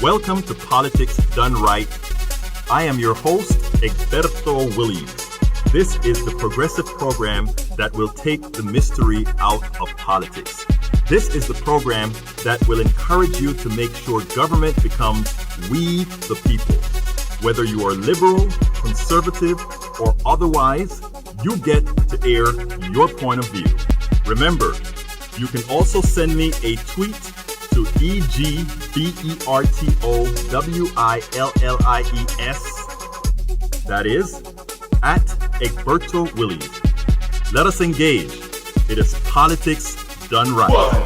Welcome to Politics Done Right. I am your host, Egberto Willies. This is the progressive program that will take the mystery out of politics. This is the program that will encourage you to make sure government becomes we the people. Whether you are liberal, conservative, or otherwise, you get to air your point of view. Remember, you can also send me a tweet to EGBERTOWILLIES. That is, at Egberto Willies. Let us engage. It is politics done right. 1,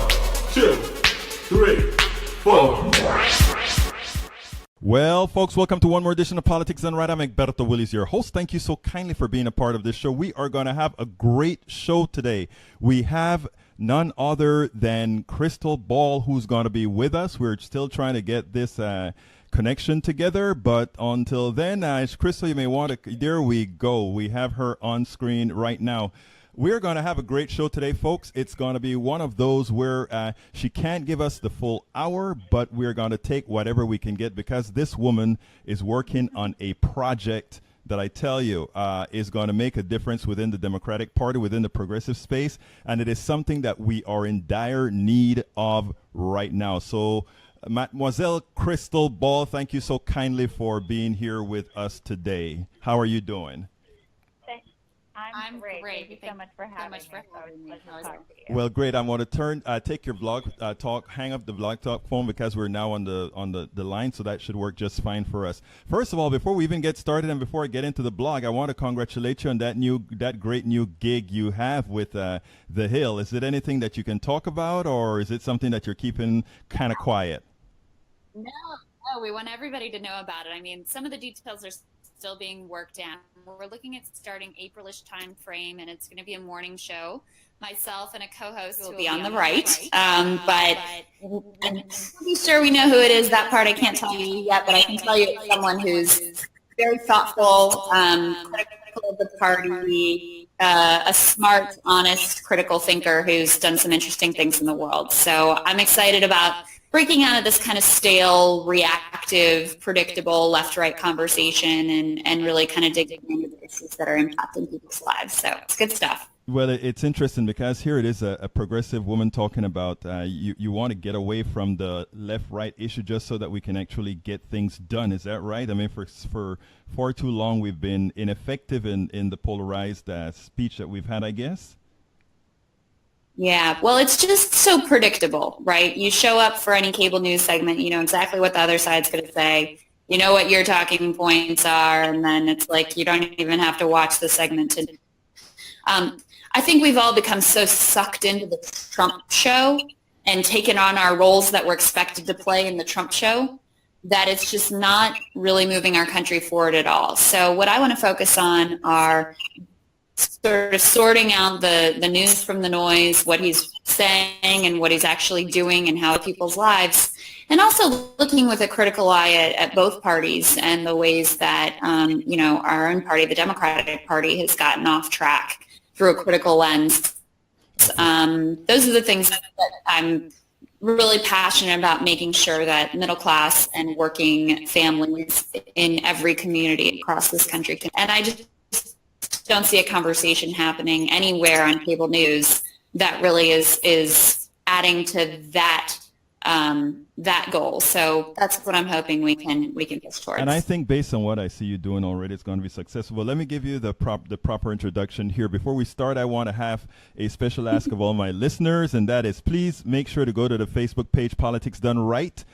2, 3, 4. Well, folks, welcome to one more edition of Politics Done Right. I'm Egberto Willies, your host. Thank you so kindly for being a part of this show. We are going to have a great show today. We have none other than Krystal Ball, who's going to be with us. We're still trying to get this connection together, but until then, Krystal, you may want to, there we go. We have her on screen right now. We're going to have a great show today, folks. It's going to be one of those where she can't give us the full hour, but we're going to take whatever we can get because this woman is working on a project that I tell you is going to make a difference within the Democratic Party, within the progressive space, and it is something that we are in dire need of right now. So, Mademoiselle Krystal Ball, thank you so kindly for being here with us today. How are you doing? I'm great. Thank you so much for having me. Well, great. I want to take your blog talk, hang up the blog talk phone because we're now on the line, so that should work just fine for us. First of all, before we even get started and before I get into the blog, I want to congratulate you on that great new gig you have with The Hill. Is it anything that you can talk about, or is it something that you're keeping kind of quiet? No, we want everybody to know about it. I mean, some of the details are still being worked out. We're looking at starting April-ish time frame, and it's going to be a morning show. Myself and a co-host will be on the right, but I'm pretty sure we know who it is. That part I can't tell you yet, but I can tell you it's someone who's very thoughtful, critical of the party, a smart, honest, critical thinker who's done some interesting things in the world. So I'm excited about breaking out of this kind of stale, reactive, predictable left-right conversation and really kind of digging into the issues that are impacting people's lives. So it's good stuff. Well, it's interesting because here it is a progressive woman talking about you want to get away from the left-right issue just so that we can actually get things done. Is that right? I mean, for far too long, we've been ineffective in the polarized speech that we've had, I guess. Yeah, well, it's just so predictable, right? You show up for any cable news segment, you know exactly what the other side's going to say. You know what your talking points are, and then it's like you don't even have to watch the segment. I think we've all become so sucked into the Trump show and taken on our roles that we're expected to play in the Trump show that it's just not really moving our country forward at all. So what I want to focus on are sort of sorting out the news from the noise, what he's saying and what he's actually doing and how people's lives, and also looking with a critical eye at both parties and the ways that, our own party, the Democratic Party, has gotten off track through a critical lens. Those are the things that I'm really passionate about, making sure that middle class and working families in every community across this country can. And I just don't see a conversation happening anywhere on cable news that really is adding to that goal. So that's what I'm hoping we can push towards. And I think based on what I see you doing already, it's going to be successful. But let me give you the proper introduction here. Before we start, I want to have a special ask of all my listeners, and that is please make sure to go to the Facebook page Politics Done Right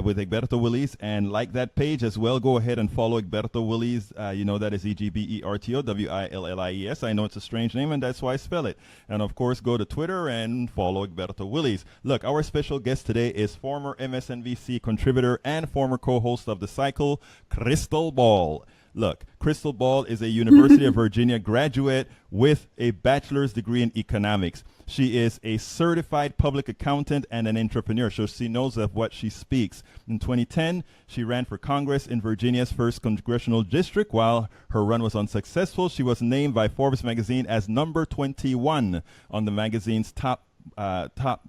with Egberto Willies and like that page as well. Go ahead and follow Egberto Willies. That is EGBERTOWILLIES. I know it's a strange name, and that's why I spell it. And of course, go to Twitter and follow Egberto Willies. Look, our special guest today is former MSNBC contributor and former co-host of the Cycle Krystal Ball. Look, Krystal Ball is a University of Virginia graduate with a bachelor's degree in economics. She is a certified public accountant and an entrepreneur, so she knows of what she speaks. In 2010, she ran for Congress in Virginia's 1st Congressional District. While her run was unsuccessful, she was named by Forbes Magazine as number 21 on the magazine's top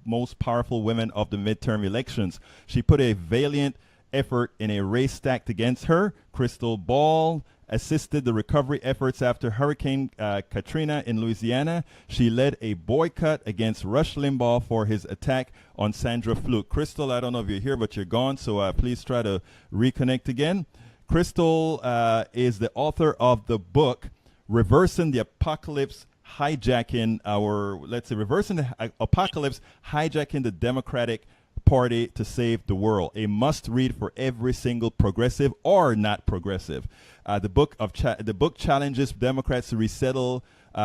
most powerful women of the midterm elections. She put a valiant effort in a race stacked against her. Krystal Ball assisted the recovery efforts after Hurricane Katrina in Louisiana. She led a boycott against Rush Limbaugh for his attack on Sandra Fluke. Krystal, I don't know if you're here, but you're gone, so please try to reconnect again. Krystal is the author of the book Reversing the Apocalypse, Hijacking the Apocalypse, Hijacking the Democratic Party to Save the World. A must read for every single progressive or not progressive. The book challenges Democrats to resettle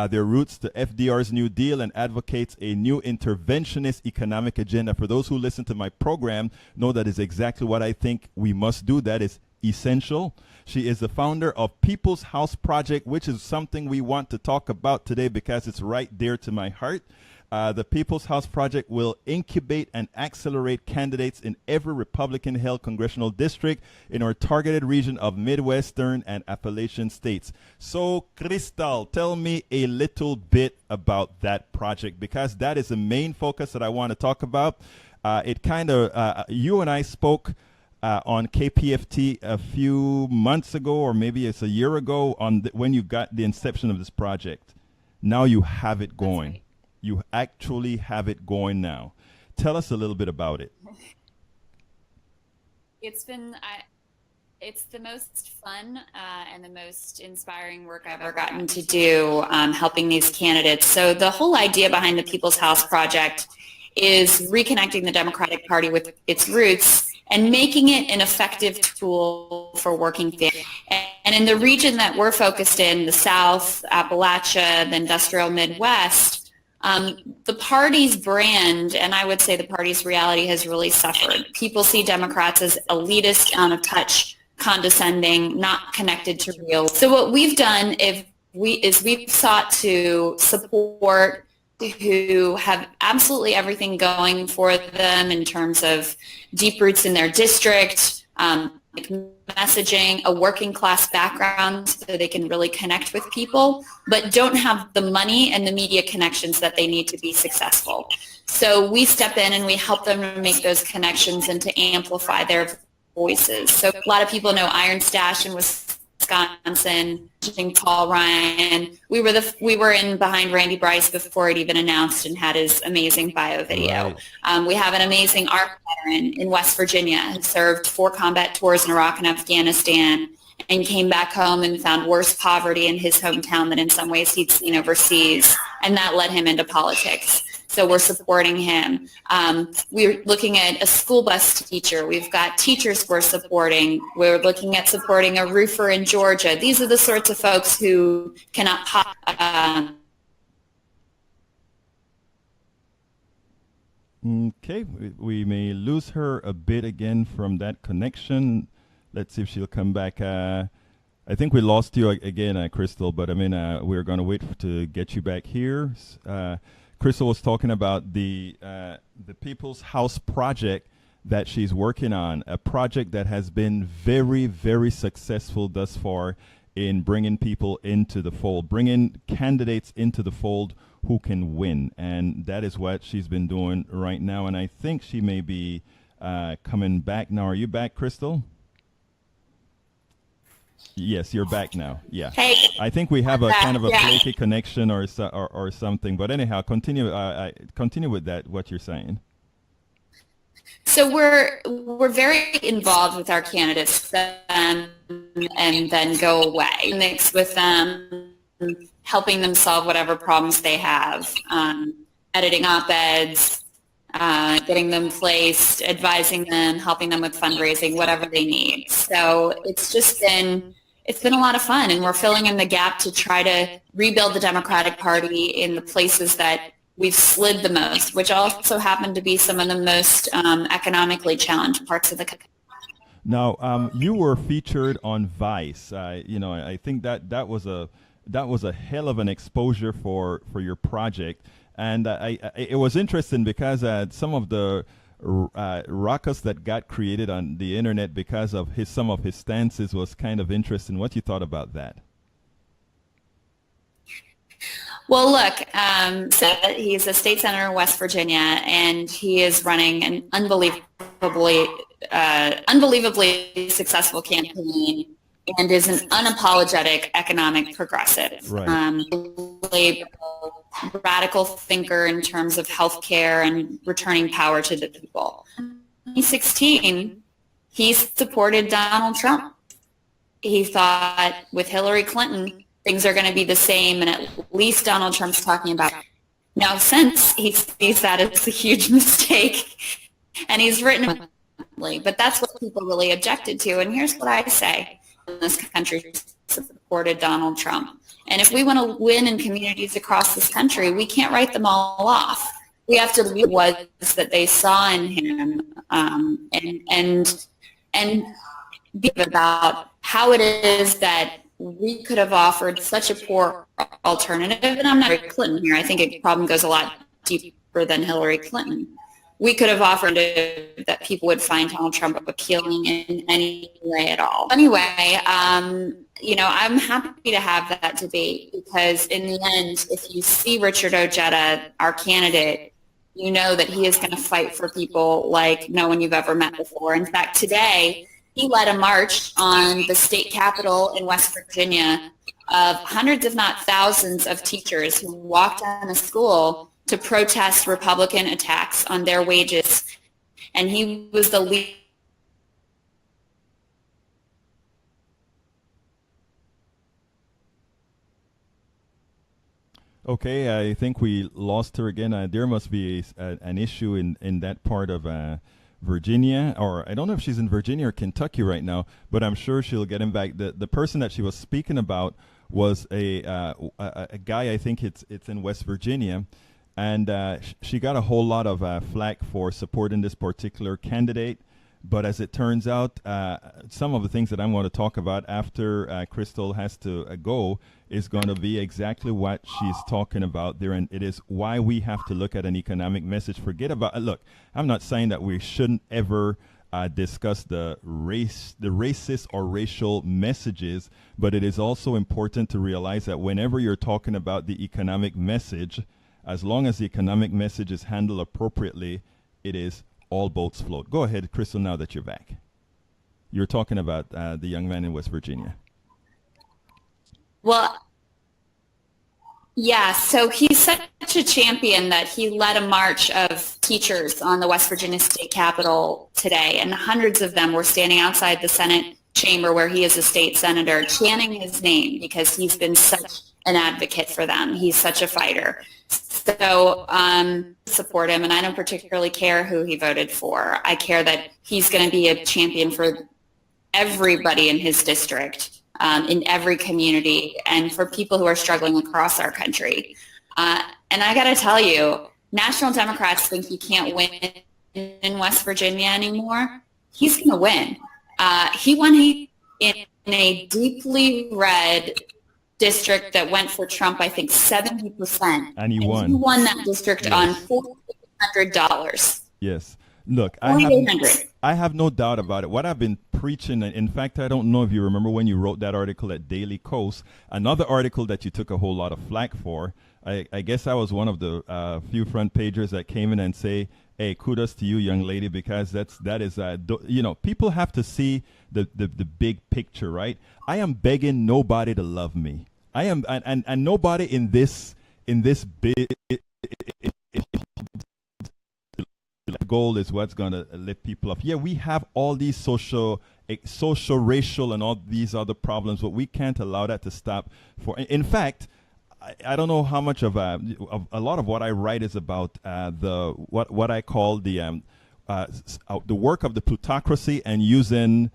their roots to FDR's New Deal and advocates a new interventionist economic agenda. For those who listen to my program, know that is exactly what I think we must do. That is essential. She is the founder of People's House Project, which is something we want to talk about today because it's right dear to my heart. The People's House Project will incubate and accelerate candidates in every Republican-held congressional district in our targeted region of Midwestern and Appalachian states. So, Krystal, tell me a little bit about that project, because that is the main focus that I want to talk about. You and I spoke on KPFT a few months ago, or maybe it's a year ago, when you got the inception of this project. Now you have it going. Right. You actually have it going now. Tell us a little bit about it. It's the most fun and the most inspiring work I've ever gotten to do, helping these candidates. So the whole idea behind the People's House Project is reconnecting the Democratic Party with its roots and making it an effective tool for working families. And in the region that we're focused in, the South, Appalachia, the industrial Midwest, the party's brand, and I would say the party's reality, has really suffered. People see Democrats as elitist, out of touch, condescending, not connected to real. So what we've done is we've sought to support who have absolutely everything going for them in terms of deep roots in their district, messaging, a working class background so they can really connect with people, but don't have the money and the media connections that they need to be successful. So we step in and we help them make those connections and to amplify their voices. So a lot of people know Iron Stash in Wisconsin, Paul Ryan. We were in behind Randy Bryce before it even announced and had his amazing bio video. Right. We have an amazing ARC veteran in West Virginia who served 4 combat tours in Iraq and Afghanistan and came back home and found worse poverty in his hometown than in some ways he'd seen overseas, and that led him into politics. So we're supporting him. We're looking at a school bus teacher. We've got teachers we're supporting. We're looking at supporting a roofer in Georgia. These are the sorts of folks who cannot pop. Okay, we may lose her a bit again from that connection. Let's see if she'll come back. I think we lost you again, Krystal, but I mean, we're going to wait to get you back here. Krystal was talking about the People's House Project that she's working on, a project that has been very, very successful thus far in bringing people into the fold, bringing candidates into the fold who can win. And that is what she's been doing right now. And I think she may be coming back now. Are you back, Krystal? Yes, you're back now. Yeah. Hey, I think we have a kind of a flaky connection or something. But anyhow, continue with that, what you're saying. So we're very involved with our candidates and then go away, mix with them, helping them solve whatever problems they have, editing op-eds, getting them placed, advising them, helping them with fundraising, whatever they need. So it's been a lot of fun, and we're filling in the gap to try to rebuild the Democratic Party in the places that we've slid the most, which also happen to be some of the most economically challenged parts of the country. Now, you were featured on Vice. I think that was a hell of an exposure for your project, and it was interesting because some of the ruckus that got created on the internet because of some of his stances was kind of interesting. What you thought about that? Well, look, so he's a state senator in West Virginia, and he is running an unbelievably unbelievably successful campaign and is an unapologetic economic progressive. Right. Radical thinker in terms of healthcare and returning power to the people. In 2016, he supported Donald Trump. He thought with Hillary Clinton, things are going to be the same, and at least Donald Trump's talking about it. Now, since he sees that as a huge mistake, and he's written, but that's what people really objected to. And here's what I say: this country supported Donald Trump, and if we want to win in communities across this country, we can't write them all off. We have to look at what that they saw in him, and be about how it is that we could have offered such a poor alternative. And I'm not Hillary Clinton here. I think the problem goes a lot deeper than Hillary Clinton. We could have offered that people would find Donald Trump appealing in any way at all. Anyway, I'm happy to have that debate, because in the end, if you see Richard Ojeda, our candidate, you know that he is going to fight for people like no one you've ever met before. In fact, today, he led a march on the state capitol in West Virginia of hundreds, if not thousands, of teachers who walked out of school to protest Republican attacks on their wages. And he was the lead. Okay, I think we lost her again. There must be an issue in that part of Virginia, or I don't know if she's in Virginia or Kentucky right now, but I'm sure she'll get him back. The person that she was speaking about was a guy, I think it's in West Virginia, and she got a whole lot of flack for supporting this particular candidate. But as it turns out, some of the things that I want to talk about after Krystal has to go is going to be exactly what she's talking about there. And it is why we have to look at an economic message. Forget about, look, I'm not saying that we shouldn't ever discuss the racist or racial messages, but it is also important to realize that whenever you're talking about the economic message, as long as the economic message is handled appropriately, it is all boats float. Go ahead, Krystal, now that you're back. You're talking about the young man in West Virginia. Well, yeah, so he's such a champion that he led a march of teachers on the West Virginia state capitol today, and hundreds of them were standing outside the Senate chamber where he is a state senator, chanting his name because he's been such an advocate for them. He's such a fighter. So support him, and I don't particularly care who he voted for. I care that he's going to be a champion for everybody in his district, in every community, and for people who are struggling across our country. And I got to tell you, National Democrats think you can't win in West Virginia anymore. He's going to win. He won in a deeply red district that went for Trump, I think 70%. And he won. He won that district on $4,800. Yes. Look, I have no doubt about it. What I've been preaching, in fact, I don't know if you remember when you wrote that article at Daily Kos, another article that you took a whole lot of flack for. I guess I was one of the few front pagers that came in and say, hey, kudos to you, young lady, because that is people have to see the big picture, right? I am begging nobody to love me. I am, and nobody in this big goal is what's going to lift people up. Yeah, we have all these social, racial, and all these other problems, but we can't allow that to stop. In fact, I don't know how much of a lot of what I write is about what I call the work of the plutocracy and using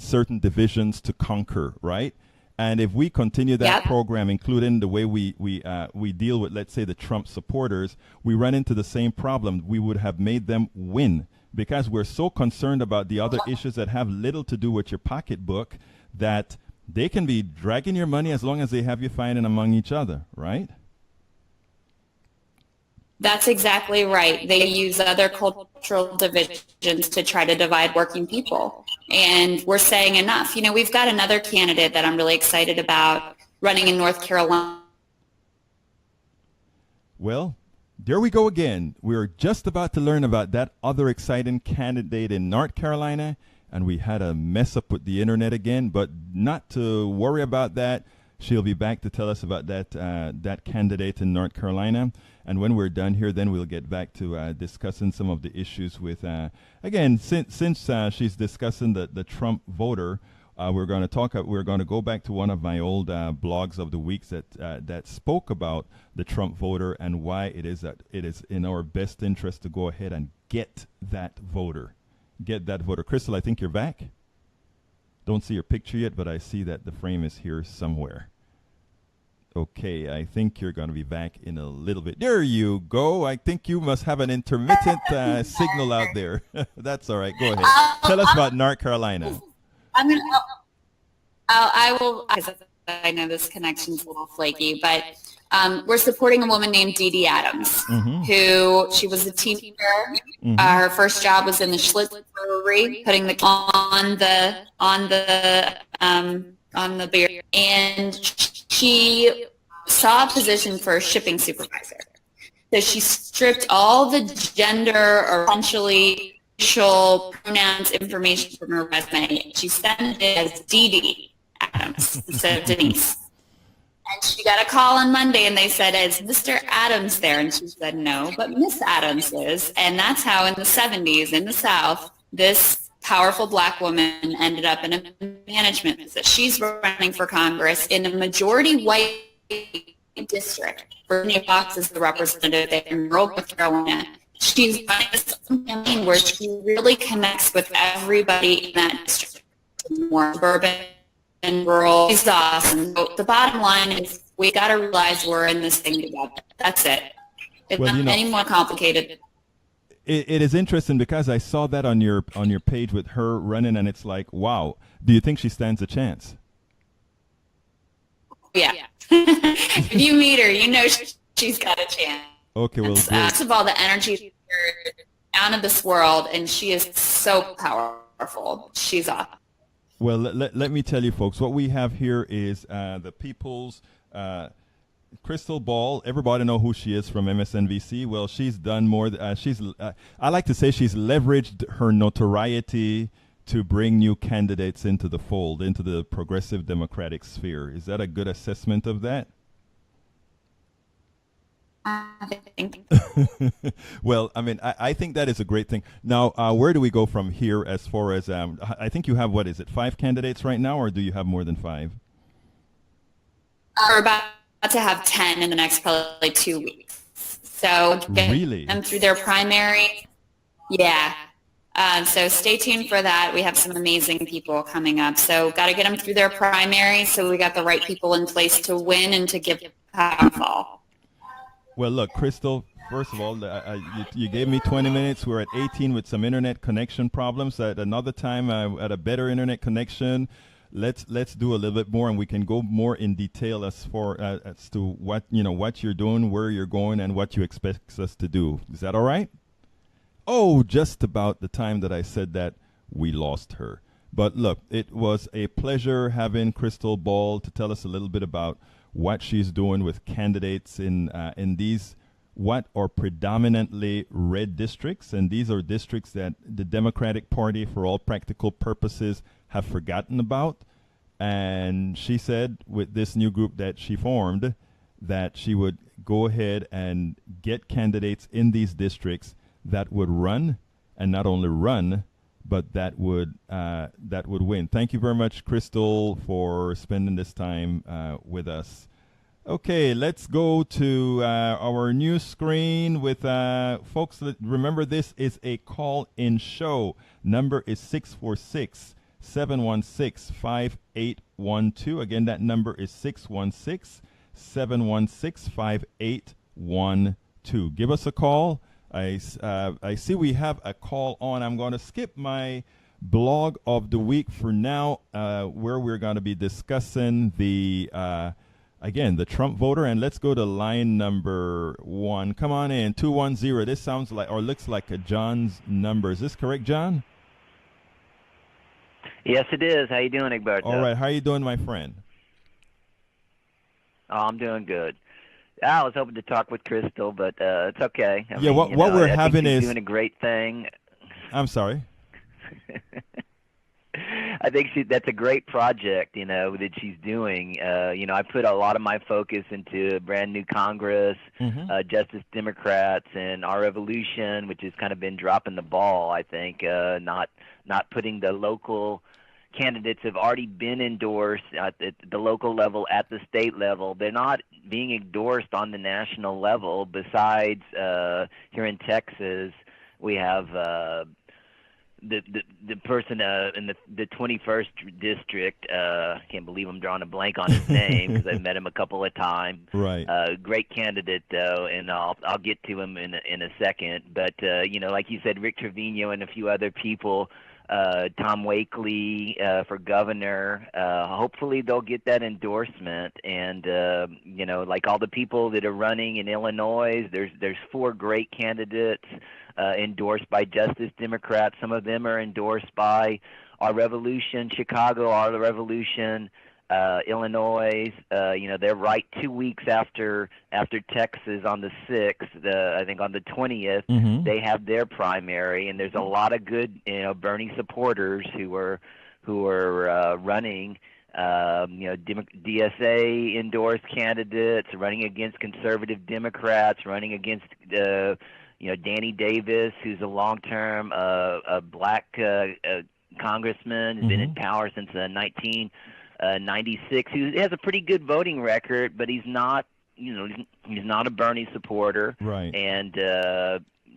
certain divisions to conquer, right? And if we continue that program, including the way we deal with, let's say, the Trump supporters, we run into the same problem. We would have made them win because we're so concerned about the other issues that have little to do with your pocketbook that they can be dragging your money as long as they have you fighting among each other, right? That's exactly right. They use other cultural divisions to try to divide working people. And we're saying enough. We've got another candidate that I'm really excited about running in North Carolina. Well, there we go again. We're just about to learn about that other exciting candidate in North Carolina, and we had a mess up with the internet again, but not to worry about that. She'll be back to tell us about that candidate in North Carolina. And when we're done here, then we'll get back to discussing some of the issues with, again, since she's discussing the Trump voter, we're going to go back to one of my old blogs of the weeks that spoke about the Trump voter and why it is in our best interest to go ahead and get that voter. Krystal, I think you're back. Don't see your picture yet, but I see that the frame is here somewhere. Okay, I think you're going to be back in a little bit. There you go. I think you must have an intermittent signal out there. That's all right. Go ahead. Tell us about North Carolina. I will, because I know this connection's a little flaky, but we're supporting a woman named Dee Dee Adams, who she was a teacher. Her first job was in the Schlitz Brewery, putting the on the beer, and she saw a position for a shipping supervisor. So she stripped all the gender or potentially racial pronouns information from her resume. She sent it as Dee Dee Adams instead of Denise. And she got a call on Monday, and they said, "Is Mr. Adams there?" And she said, "No, but Miss Adams is." And that's how in the 70s in the South, this powerful black woman ended up in a management position. She's running for Congress in a majority white district. Bernie Fox is the representative there in rural North Carolina. She's running this campaign where she really connects with everybody in that district, more suburban and rural. She's awesome. So the bottom line is we got to realize we're in this thing together. That's it. It's not any more complicated. It is interesting because I saw that on your page with her running, and it's like, wow. Do you think she stands a chance? Yeah. If you meet her, you know she's got a chance. Okay, well, first of all, the energy is out of this world, and she is so powerful. She's awesome. Well, let me tell you, folks, what we have here is the people's Krystal Ball. Everybody know who she is from MSNBC. Well, she's done more. I like to say she's leveraged her notoriety to bring new candidates into the fold, into the progressive Democratic sphere. Is that a good assessment of that? I think. Well, I mean, I think that is a great thing. Now, where do we go from here as far as, I think you have, 5 candidates right now, or do you have more than 5? We're about to have 10 in the next probably 2 weeks. So get them through their primary. Yeah. So stay tuned for that. We have some amazing people coming up. So got to get them through their primary so we got the right people in place to win and to give powerful. Well, look, Krystal, first of all, you gave me 20 minutes. We're at 18 with some internet connection problems. At another time, at a better internet connection, let's do a little bit more, and we can go more in detail as to what you're doing, where you're going, and what you expect us to do. Is that all right? Oh, just about the time that I said that, we lost her. But look, it was a pleasure having Krystal Ball to tell us a little bit about what she's doing with candidates in these what are predominantly red districts, and these are districts that the Democratic Party, for all practical purposes, have forgotten about. And she said with this new group that she formed that she would go ahead and get candidates in these districts that would run, and not only run, but that would win. Thank you very much, Krystal, for spending this time with us. Okay, let's go to our news screen with folks. Remember, this is a call-in show. Number is 646-716-5812. Again, that number is 616-716-5812. Give us a call. I see we have a call on. I'm going to skip my blog of the week for now, where we're going to be discussing the Trump voter. And let's go to line number 1. Come on in, 210. This sounds like, or looks like a John's number. Is this correct, John? Yes, it is. How you doing, Egberto? All right. How you doing, my friend? Oh, I'm doing good. I was hoping to talk with Krystal, but it's okay. I mean, what you know, we're I think having she's is doing a great thing. I'm sorry. I think that's a great project, you know, that she's doing. You know, I put a lot of my focus into a brand new Congress, Justice Democrats, and our revolution, which has kind of been dropping the ball. I think not putting the local candidates have already been endorsed at the local level, at the state level. They're not being endorsed on the national level. Besides, here in Texas, we have the person in the 21st district. Can't believe I'm drawing a blank on his name because I've met him a couple of times. Right. Great candidate though, and I'll get to him in a second. But you know, like you said, Rick Trevino and a few other people. Tom Wakely for governor. Hopefully they'll get that endorsement. And you know, like all the people that are running in Illinois, there's 4 great candidates endorsed by Justice Democrats. Some of them are endorsed by Our Revolution, Chicago, Our Revolution, Illinois. You know, they're right 2 weeks after Texas on the 6th. I think on the 20th they have their primary, and there's a lot of good, you know, Bernie supporters who are running. You know, DSA endorsed candidates running against conservative Democrats, running against you know, Danny Davis, who's a long-term a black congressman, has been in power since 1996. He has a pretty good voting record, but he's not, you know, he's not a Bernie supporter. Right. And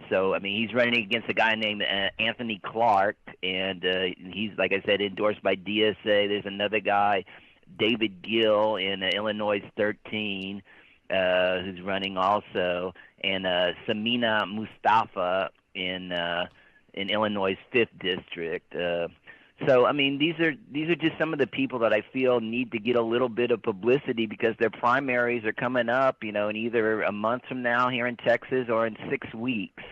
so, I mean, he's running against a guy named Anthony Clark, and he's, like I said, endorsed by DSA. There's another guy, David Gill, in Illinois 13, who's running also, and Samina Mustafa in Illinois 5th district. So I mean, these are just some of the people that I feel need to get a little bit of publicity because their primaries are coming up, you know, in either a month from now here in Texas or in 6 weeks.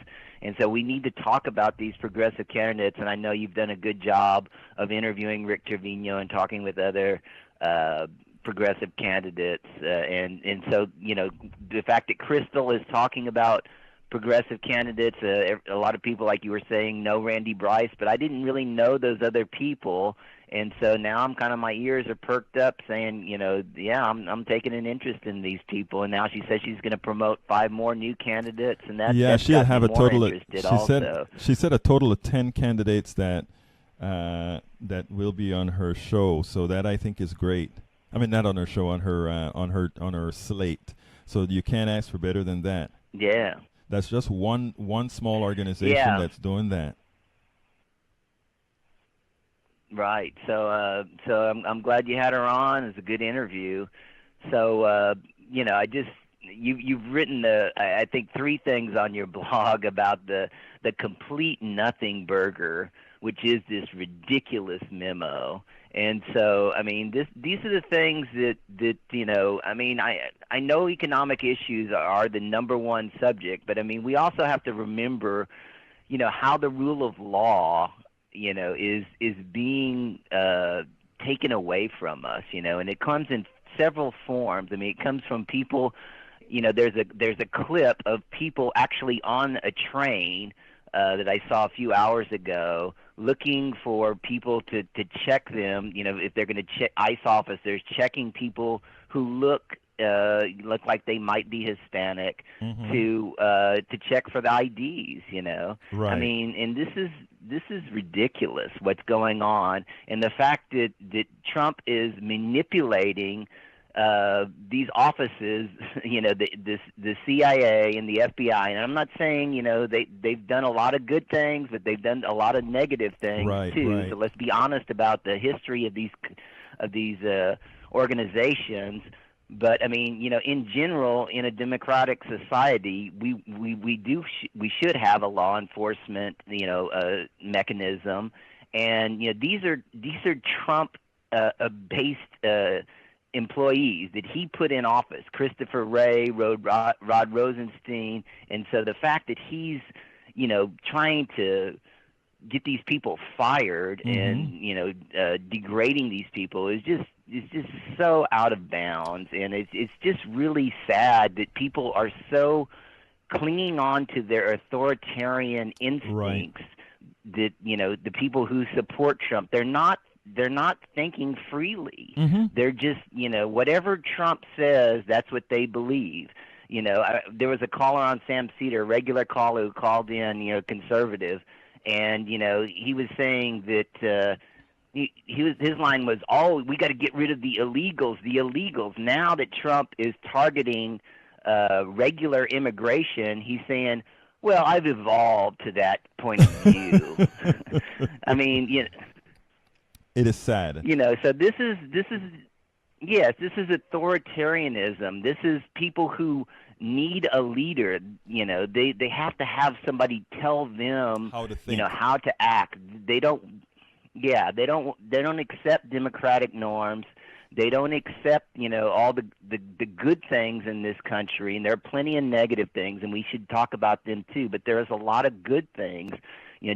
And so we need to talk about these progressive candidates, and I know you've done a good job of interviewing Rick Trevino and talking with other progressive candidates, and so, you know, the fact that Krystal is talking about progressive candidates, a lot of people, like you were saying, know Randy Bryce, but I didn't really know those other people, and so now I'm kind of, my ears are perked up saying, you know, yeah, I'm taking an interest in these people, and now she says she's going to promote 5 more new candidates, and that's she'll have a total of, she said a total of 10 candidates that will be on her show, so that I think is great. I mean, not on her show, on her slate. So you can't ask for better than that. Yeah. That's just one small organization that's doing that. Right. So I'm glad you had her on. It's a good interview. So you know, you've written I think 3 things on your blog about the complete nothing burger, which is this ridiculous memo. And so, I mean, these are the things that you know, I mean, I know economic issues are the number one subject, but I mean, we also have to remember, you know, how the rule of law, you know, is being taken away from us, you know, and it comes in several forms. I mean, it comes from people, you know, there's a clip of people actually on a train that I saw a few hours ago, looking for people to check them, you know, if they're going to check, ICE officers checking people who look like they might be Hispanic to check for the IDs, you know. Right. I mean, and this is ridiculous what's going on, and the fact that Trump is manipulating these offices, you know, the CIA and the FBI, and I'm not saying, you know, they've done a lot of good things, but they've done a lot of negative things too. Right. So let's be honest about the history of these organizations. But I mean, you know, in general, in a democratic society, we should have a law enforcement, you know, mechanism, and you know, these are Trump based employees that he put in office, Christopher Wray, Rod Rosenstein, and so the fact that he's, you know, trying to get these people fired and degrading these people is just so out of bounds, and it's just really sad that people are so clinging on to their authoritarian instincts. That the people who support Trump, they're not thinking freely. They're just whatever Trump says, that's what they believe. There was a caller on Sam Cedar, a regular caller who called in, conservative, and he was saying that his line was, "Oh, we got to get rid of the illegals. The illegals." Now that Trump is targeting regular immigration, he's saying, "Well, I've evolved to that point of view." I mean, it is sad. So this is authoritarianism. This is people who need a leader. They have to have somebody tell them how to think, how to act. They don't accept democratic norms. They don't accept, all the good things in this country, and there are plenty of negative things, and we should talk about them too. But there's a lot of good things,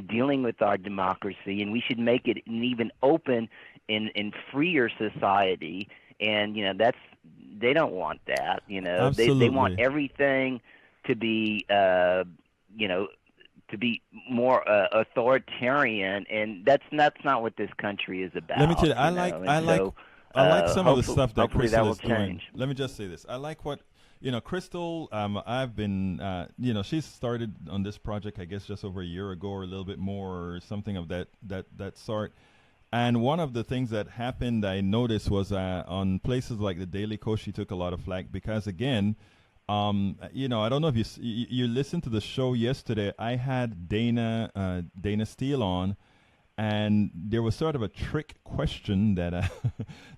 dealing with our democracy, and we should make it an even open and freer society. And they don't want that. They want everything to be, to be more authoritarian, and that's not what this country is about. Let me tell you, I like some of the stuff that Krystal is doing. Change. Let me just say this. I like what, Krystal, I've been, she started on this project, I guess, just over a year ago or a little bit more or something of that sort. And one of the things that happened, I noticed, was on places like the Daily Kos, she took a lot of flack because, again, I don't know if you listened to the show yesterday. I had Dana Steele on, and there was sort of a trick question that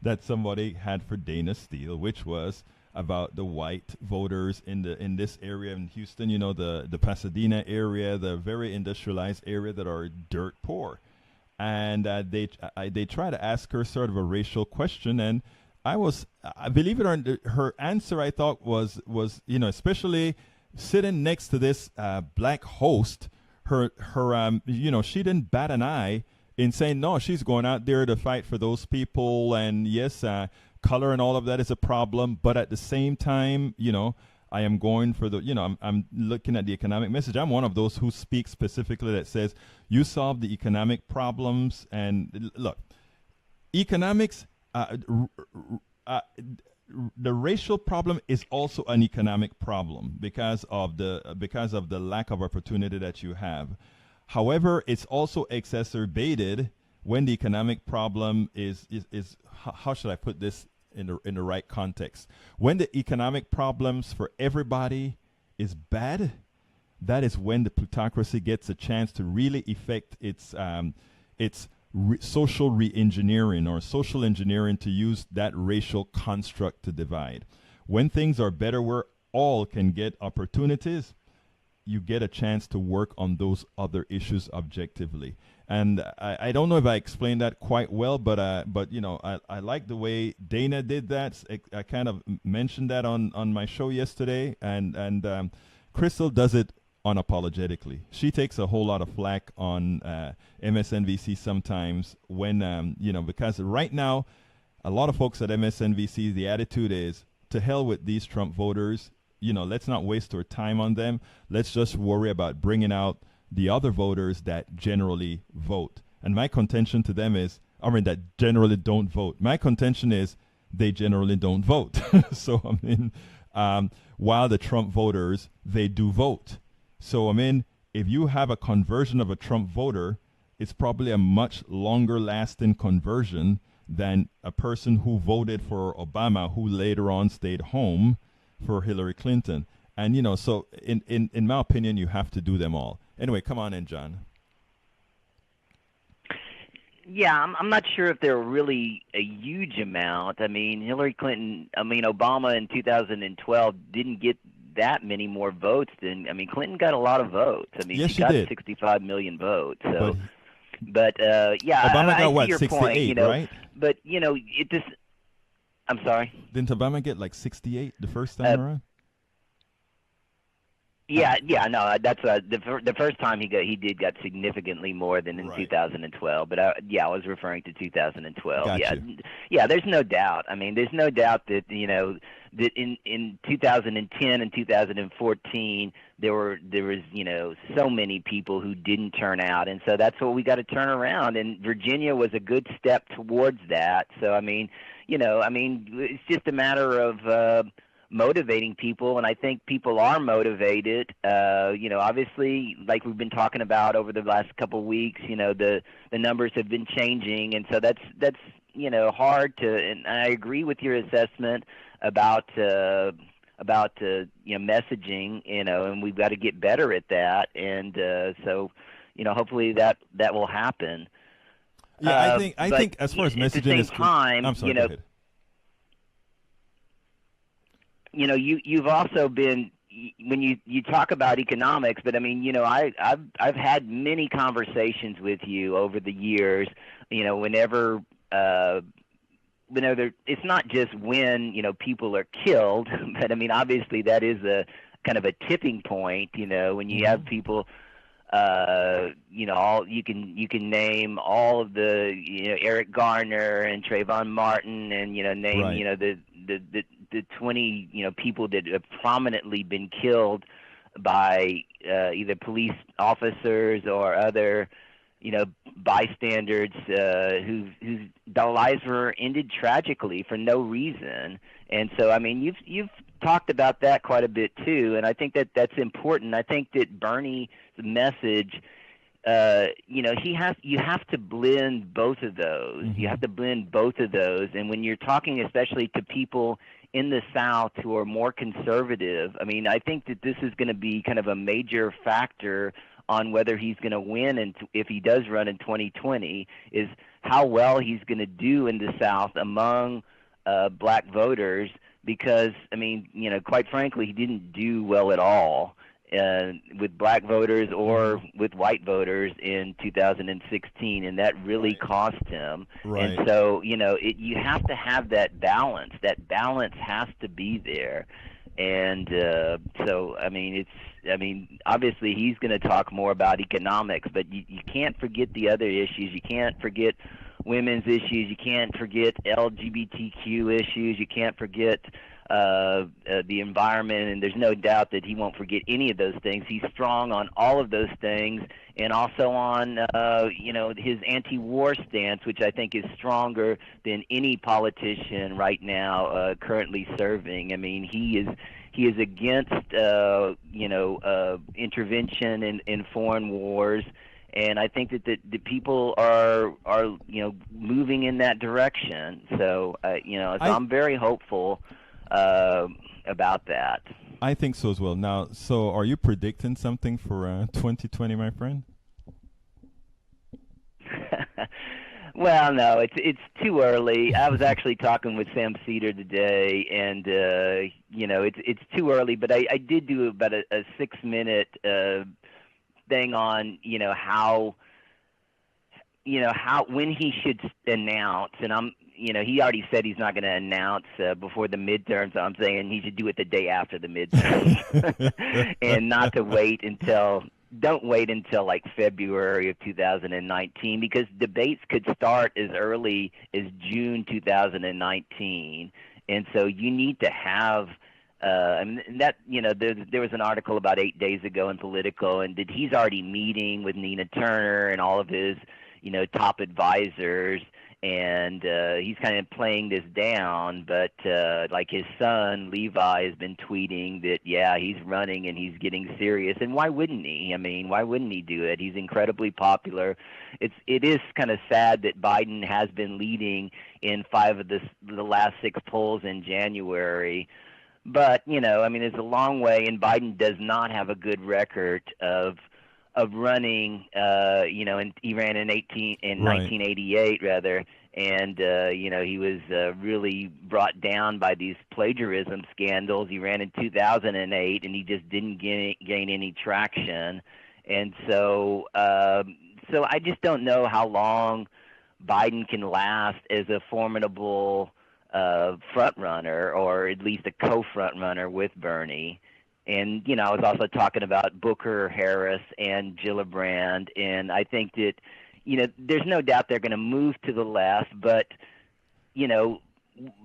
that somebody had for Dana Steele, which was about the white voters in this area in Houston, the Pasadena area, the very industrialized area that are dirt poor. And they try to ask her sort of a racial question, and I believe it or not, her answer, I thought was especially sitting next to this black host, her she didn't bat an eye in saying, no, she's going out there to fight for those people, and yes, color and all of that is a problem, but at the same time, I am going for I'm looking at the economic message. I'm one of those who speak specifically that says you solve the economic problems. And look, economics, the racial problem is also an economic problem because of the lack of opportunity that you have. However, it's also exacerbated when the economic problem is how should I put this in the right context? When the economic problems for everybody is bad, that is when the plutocracy gets a chance to really effect its social re-engineering or social engineering, to use that racial construct to divide. When things are better where all can get opportunities, you get a chance to work on those other issues objectively. And I don't know if I explained that quite well, but I like the way Dana did that. I kind of mentioned that on my show yesterday, and Krystal does it unapologetically. She takes a whole lot of flack on MSNBC sometimes when because right now a lot of folks at MSNBC, the attitude is, to hell with these Trump voters. Let's not waste our time on them. Let's just worry about bringing out the other voters that generally vote. And my contention to them is, that generally don't vote. My contention is they generally don't vote. So, while the Trump voters, they do vote. So, if you have a conversion of a Trump voter, it's probably a much longer lasting conversion than a person who voted for Obama, who later on stayed home for Hillary Clinton. And, so in my opinion, you have to do them all. Anyway, come on in, John. Yeah, I'm not sure if they're really a huge amount. Hillary Clinton, Obama in 2012 didn't get that many more votes than, Clinton got a lot of votes. Yes, she got did. 65 million votes. So, but yeah, Obama got what, your 68, point, right? But, it just, I'm sorry? Didn't Obama get like 68 the first time around? No, that's the first time he got significantly more than in 2012. But I was referring to 2012. Gotcha. Yeah. There's no doubt. I mean, there's no doubt that that in 2010 and 2014 there was so many people who didn't turn out, and so that's what we got to turn around. And Virginia was a good step towards that. So it's just a matter of motivating people, and I think people are motivated. Obviously, like we've been talking about over the last couple of weeks, the numbers have been changing, and so that's hard to. And I agree with your assessment about messaging, and we've got to get better at that, and so hopefully that will happen. Yeah, I think as far as messaging is concerned, I'm sorry. Go ahead. You've also been, when you talk about economics, but I mean, I've had many conversations with you over the years. Whenever it's not just when people are killed, but I mean, obviously that is a kind of a tipping point. When you have people, all you can name all of the Eric Garner and Trayvon Martin, and name right. The 20 people that have prominently been killed by either police officers or other bystanders whose lives were ended tragically for no reason. And so I mean you've talked about that quite a bit too, and I think that's important. I think that Bernie's message, you have to blend both of those. Mm-hmm. You have to blend both of those, and when you're talking especially to people in the South who are more conservative, I mean, I think that this is going to be kind of a major factor on whether he's going to win, and if he does run in 2020, is how well he's going to do in the South among black voters, because, I mean, quite frankly, he didn't do well at all with black voters or with white voters in 2016, and that really cost him. Right. And so, you have to have that balance. That balance has to be there. And so, I mean, obviously he's going to talk more about economics, but you can't forget the other issues. You can't forget women's issues. You can't forget LGBTQ issues. You can't forget the environment, and there's no doubt that he won't forget any of those things. He's strong on all of those things, and also on his anti-war stance, which I think is stronger than any politician right now currently serving. I mean, he is against intervention in foreign wars. And I think that the people are moving in that direction. So I'm very hopeful about that. I think so as well. Now, so are you predicting something for 2020, my friend? Well, no, it's too early. I was actually talking with Sam Cedar today, and it's too early. But I did do about a 6-minute thing on how when he should announce, and he already said he's not going to announce before the midterms. So I'm saying he should do it the day after the midterms, and not to wait until. Don't wait until like February of 2019, because debates could start as early as June 2019, and so you need to have. And that there was an article about 8 days ago in Politico, and that he's already meeting with Nina Turner and all of his top advisors, and he's kind of playing this down. But like his son Levi has been tweeting that he's running and he's getting serious, and why wouldn't he? I mean, why wouldn't he do it? He's incredibly popular. It is kind of sad that Biden has been leading in 5 of the last 6 polls in January. But I mean, it's a long way, and Biden does not have a good record of running. And he ran in 1988 rather, and he was really brought down by these plagiarism scandals. He ran in 2008, and he just didn't gain any traction. And so I just don't know how long Biden can last as a formidable front runner, or at least a co-front runner with Bernie. And, you know, I was also talking about Booker, Harris, and Gillibrand. And I think that, you know, there's no doubt they're going to move to the left. But, you know,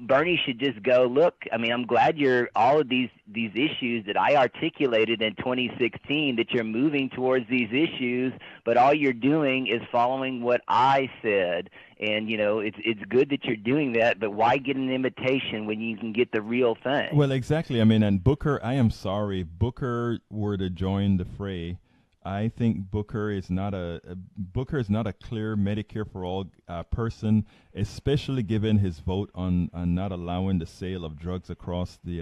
Bernie should just go, look, I mean, I'm glad you're all of these issues that I articulated in 2016, that you're moving towards these issues, but all you're doing is following what I said. And, you know, it's good that you're doing that, but why get an invitation when you can get the real thing? Well, exactly. I mean, and Booker, I am sorry, Booker were to join the fray. I think Booker is not a clear Medicare for all person, especially given his vote on not allowing the sale of drugs across the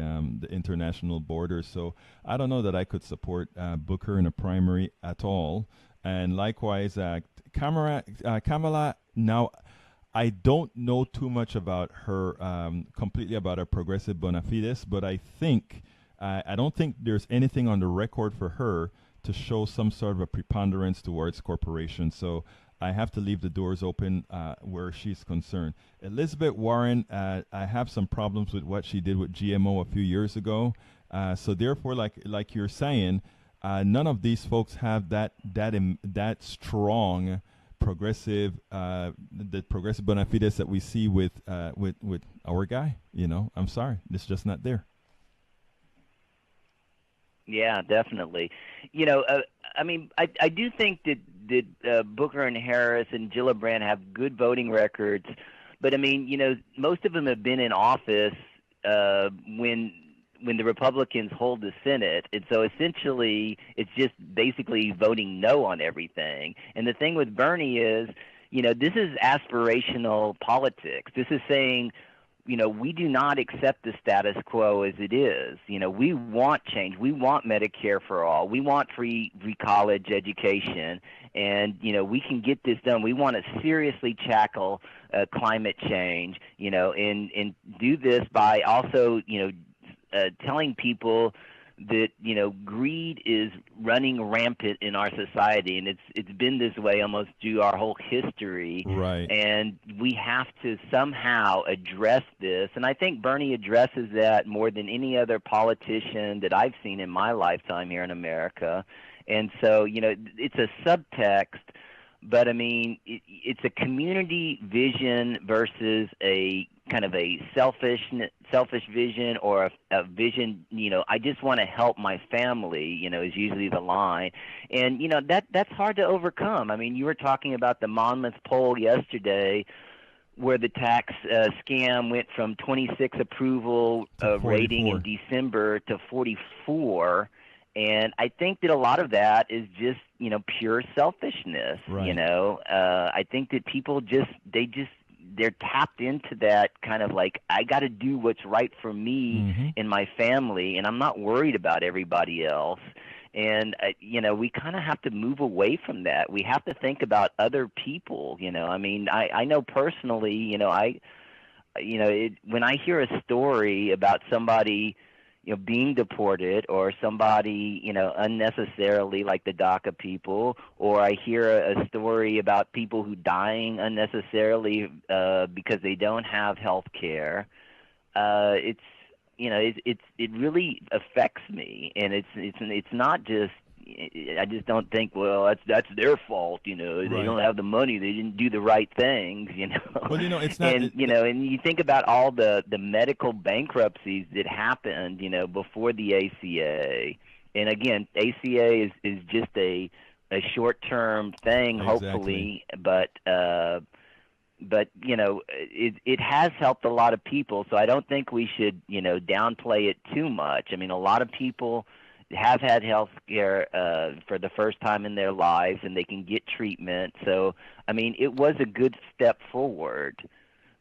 international borders. So I don't know that I could support Booker in a primary at all. And likewise, Kamala. Now, I don't know too much about her, completely about her progressive bona fides, but I think I don't think there's anything on the record for her to show some sort of a preponderance towards corporations. So I have to leave the doors open where she's concerned. Elizabeth Warren, I have some problems with what she did with GMO a few years ago. So therefore, like you're saying, none of these folks have that strong progressive, the progressive bona fides that we see with our guy. You know, I'm sorry, it's just not there. Yeah, definitely. You know, I mean, I do think that Booker and Harris and Gillibrand have good voting records, but I mean, you know, most of them have been in office when the Republicans hold the Senate, and so essentially it's just basically voting no on everything. And the thing with Bernie is, you know, this is aspirational politics. This is saying, you know, we do not accept the status quo as it is. You know, we want change. We want Medicare for all. We want free college education. And, you know, we can get this done. We want to seriously tackle climate change, you know, and do this by also, you know, telling people that, you know, greed is running rampant in our society, and it's been this way almost through our whole history. Right. And we have to somehow address this, and I think Bernie addresses that more than any other politician that I've seen in my lifetime here in America. And so, you know, it's a subtext, but I mean, it's a community vision versus a kind of a selfish vision, or a vision, you know, I just want to help my family, you know, is usually the line. And, you know, that's hard to overcome. I mean, you were talking about the Monmouth poll yesterday where the tax scam went from 26 approval rating in December to 44. And I think that a lot of that is just, you know, pure selfishness. Right. You know, I think that people they're tapped into that kind of like, I got to do what's right for me and my family, and I'm not worried about everybody else. And, you know, we kind of have to move away from that. We have to think about other people, you know. I mean, I know personally, you know, when I hear a story about somebody, you know, being deported, or somebody, you know, unnecessarily, like the DACA people, or I hear a story about people who dying unnecessarily because they don't have health care, it's, you know, it really affects me, and it's not just, I just don't think, well, that's their fault, you know. Right. They don't have the money, they didn't do the right things, you know. Well, you know, it's not, and you know, and you think about all the medical bankruptcies that happened, you know, before the ACA. And again, ACA is just a short-term thing, hopefully, but you know, it has helped a lot of people, so I don't think we should, you know, downplay it too much. I mean, a lot of people have had health care for the first time in their lives, and they can get treatment. So, I mean, it was a good step forward,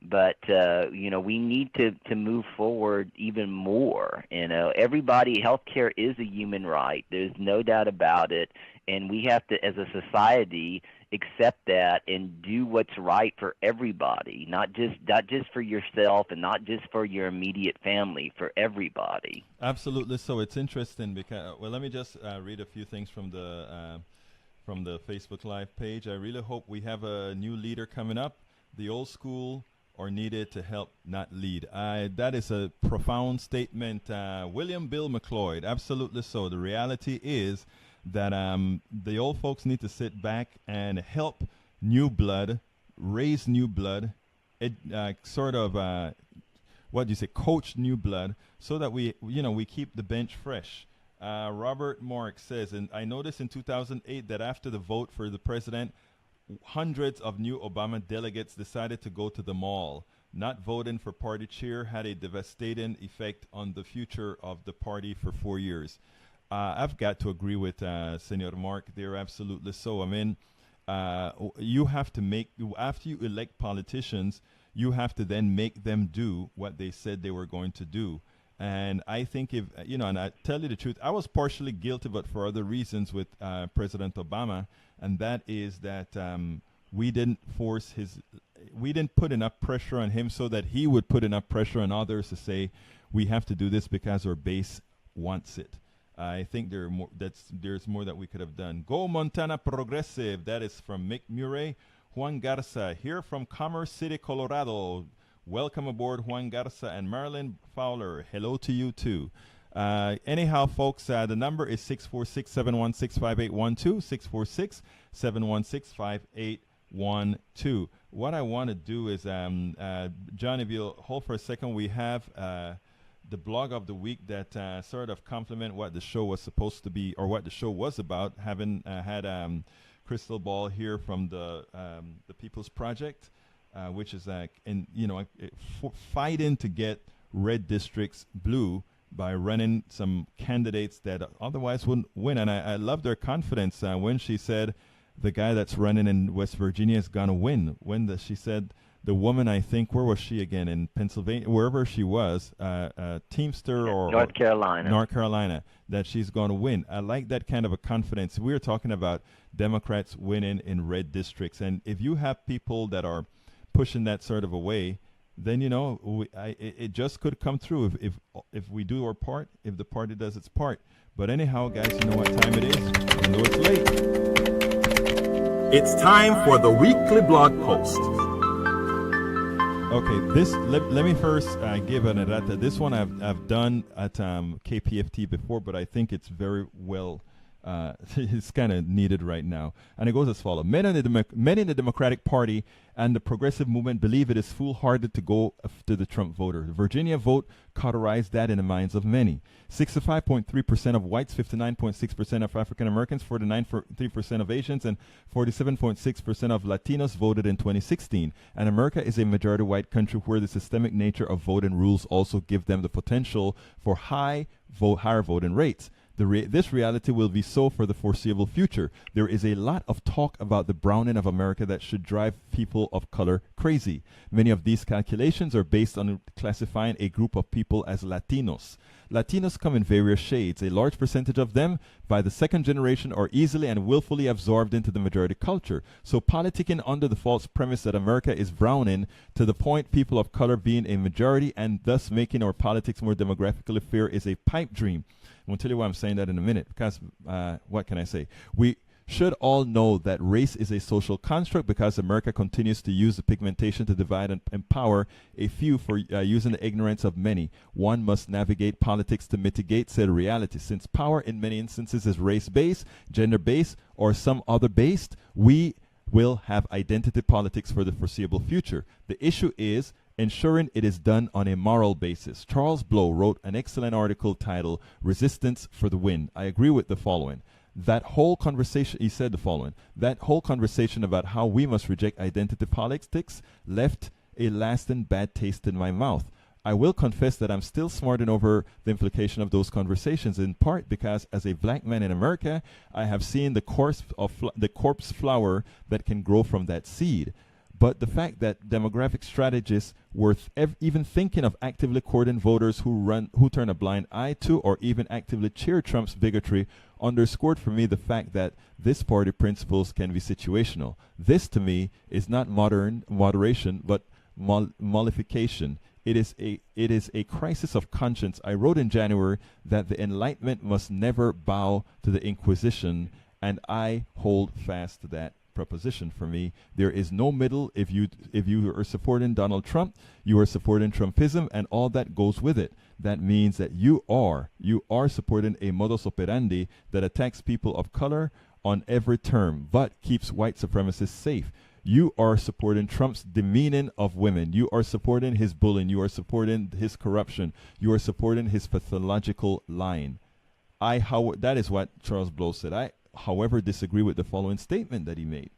but, you know, we need to move forward even more. You know, everybody, health care is a human right. There's no doubt about it, and we have to, as a society, accept that and do what's right for everybody, not just for yourself and not just for your immediate family, for everybody. Absolutely. So it's interesting because, well, let me just read a few things from the Facebook Live page. I really hope we have a new leader coming up. The old school are needed to help, not lead. That is a profound statement. William Bill McLeod, absolutely so. The reality is that the old folks need to sit back and help new blood, raise new blood, coach new blood, so that we keep the bench fresh. Robert Mark says, and I noticed in 2008 that after the vote for the president, hundreds of new Obama delegates decided to go to the mall. Not voting for party chair had a devastating effect on the future of the party for 4 years. I've got to agree with Senor Mark there, absolutely so. I mean, you have to after you elect politicians, you have to then make them do what they said they were going to do. And I think and I tell you the truth, I was partially guilty, but for other reasons with President Obama, and that is that we didn't put enough pressure on him so that he would put enough pressure on others to say, we have to do this because our base wants it. I think there's more that we could have done. Go Montana Progressive, that is from Mick Murray. Juan Garza, here from Commerce City, Colorado. Welcome aboard, Juan Garza and Marilyn Fowler. Hello to you, too. Anyhow, folks, the number is 646-716-5812, 646-716-5812. What I want to do is, John, if you'll hold for a second, we have the blog of the week that sort of complement what the show was supposed to be, or what the show was about, having had Krystal Ball here from the People's Project. Which is fighting to get red districts blue by running some candidates that otherwise wouldn't win. And I love their confidence when she said the guy that's running in West Virginia is going to win. She said the woman, I think, where was she again? In Pennsylvania, wherever she was, Teamster or North Carolina, that she's going to win. I like that kind of a confidence. We're talking about Democrats winning in red districts. And if you have people that are pushing that sort of away, then it just could come through if we do our part, if the party does its part. But anyhow, guys, you know what time it is. You know it's late. It's time for the weekly blog post. Okay, let me first give an errata. This one I've done at KPFT before, but I think it's very well. It's kind of needed right now. And it goes as follows. Many in the Democratic Party and the progressive movement believe it is foolhardy to go to the Trump voter. The Virginia vote cauterized that in the minds of many. 65.3% of whites, 59.6% of African Americans, 49.3% of Asians, and 47.6% of Latinos voted in 2016. And America is a majority white country where the systemic nature of voting rules also give them the potential for higher voting rates. This reality will be so for the foreseeable future. There is a lot of talk about the browning of America that should drive people of color crazy. Many of these calculations are based on classifying a group of people as Latinos. Latinos come in various shades. A large percentage of them, by the second generation, are easily and willfully absorbed into the majority culture. So politicking under the false premise that America is browning to the point people of color being a majority and thus making our politics more demographically fair is a pipe dream. I'm going to tell you why I'm saying that in a minute, because what can I say? We should all know that race is a social construct because America continues to use the pigmentation to divide and empower a few for using the ignorance of many. One must navigate politics to mitigate said reality. Since power in many instances is race-based, gender-based, or some other based, we will have identity politics for the foreseeable future. The issue is ensuring it is done on a moral basis. Charles Blow wrote an excellent article titled Resistance for the Win. I agree with the following. That whole conversation, he said the following, that whole conversation about how we must reject identity politics left a lasting bad taste in my mouth. I will confess that I'm still smarting over the implication of those conversations, in part because as a black man in America, I have seen the corpse flower that can grow from that seed. But the fact that demographic strategists were even thinking of actively courting voters who turn a blind eye to or even actively cheer Trump's bigotry underscored for me the fact that this party principles can be situational. This, to me, is not moderation, but mollification. It is a crisis of conscience. I wrote in January that the Enlightenment must never bow to the Inquisition, and I hold fast to that proposition for me. There is no middle. If you are supporting Donald Trump, you are supporting Trumpism and all that goes with it. That means that you are supporting a modus operandi that attacks people of color on every term, but keeps white supremacists safe. You are supporting Trump's demeaning of women. You are supporting his bullying. You are supporting his corruption. You are supporting his pathological lying. That is what Charles Blow said. I, however, disagree with the following statement that he made.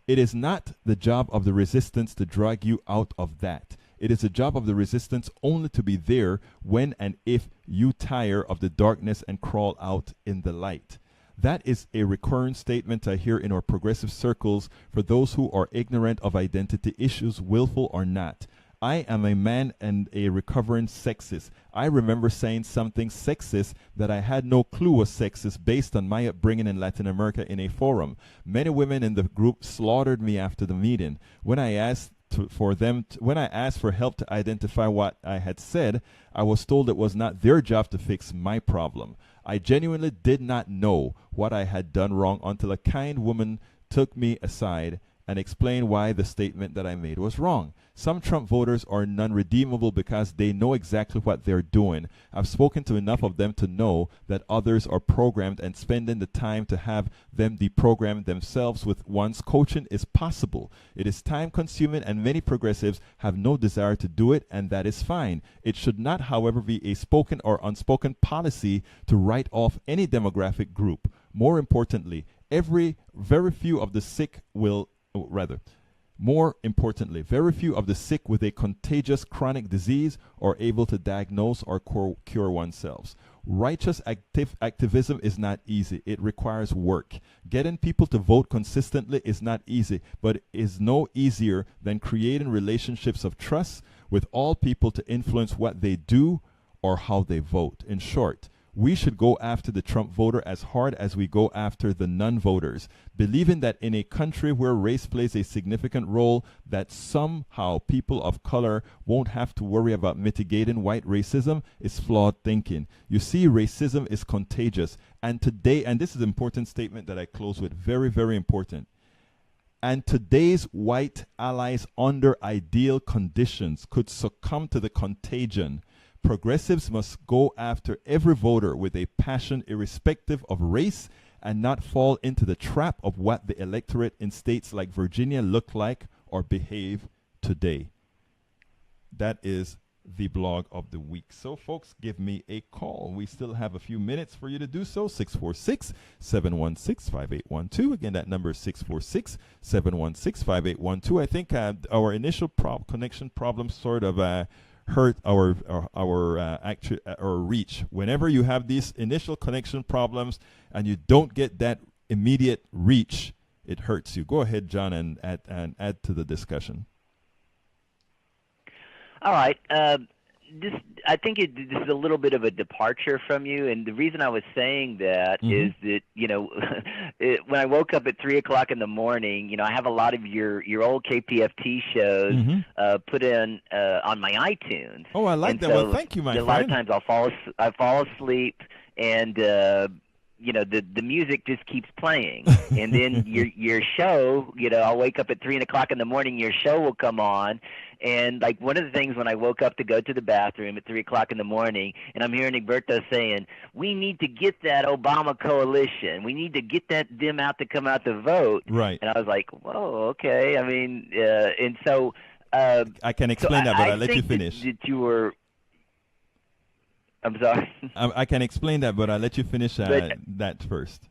It is not the job of the resistance to drag you out of that. It is the job of the resistance only to be there when and if you tire of the darkness and crawl out in the light. That is a recurrent statement I hear in our progressive circles for those who are ignorant of identity issues, willful or not. I am a man and a recovering sexist. I remember saying something sexist that I had no clue was sexist based on my upbringing in Latin America in a forum. Many women in the group slaughtered me after the meeting. When I asked for help to identify what I had said, I was told it was not their job to fix my problem. I genuinely did not know what I had done wrong until a kind woman took me aside and explained why the statement that I made was wrong. Some Trump voters are non-redeemable because they know exactly what they're doing. I've spoken to enough of them to know that others are programmed, and spending the time to have them deprogram themselves with one's coaching is possible. It is time-consuming, and many progressives have no desire to do it, and that is fine. It should not, however, be a spoken or unspoken policy to write off any demographic group. More importantly, very few of the sick with a contagious chronic disease are able to diagnose or cure oneself. Righteous activism is not easy. It requires work. Getting people to vote consistently is not easy, but is no easier than creating relationships of trust with all people to influence what they do or how they vote. In short, we should go after the Trump voter as hard as we go after the non-voters, believing that in a country where race plays a significant role, that somehow people of color won't have to worry about mitigating white racism is flawed thinking. You see, racism is contagious. And today, and this is an important statement that I close with, very, very important. And today's white allies under ideal conditions could succumb to the contagion. Progressives must go after every voter with a passion irrespective of race and not fall into the trap of what the electorate in states like Virginia look like or behave today. That is the blog of the week. So, folks, give me a call. We still have a few minutes for you to do so. 646-716-5812. Again, that number is 646-716-5812. I think our initial connection problem sort of hurt our reach. Whenever you have these initial connection problems and you don't get that immediate reach, it hurts you. Go ahead, John, and add to the discussion. All right. I think this is a little bit of a departure from you, and the reason I was saying that is that, you know, when I woke up at 3 o'clock in the morning, you know, I have a lot of your old KPFT shows put in on my iTunes. Oh, I like that. So well, thank you, my friend. A lot of times I fall asleep, and you know, the music just keeps playing, and then your show, you know, I'll wake up at 3 o'clock in the morning, your show will come on. And like one of the things when I woke up to go to the bathroom at 3 o'clock in the morning, and I'm hearing Egberto saying, we need to get that Obama coalition. We need to get them out to come out to vote. Right. And I was like, whoa, okay. I mean, and so I can explain that, but I'll let you finish. That you were. I'm sorry. I can explain that, but I'll let you finish that first.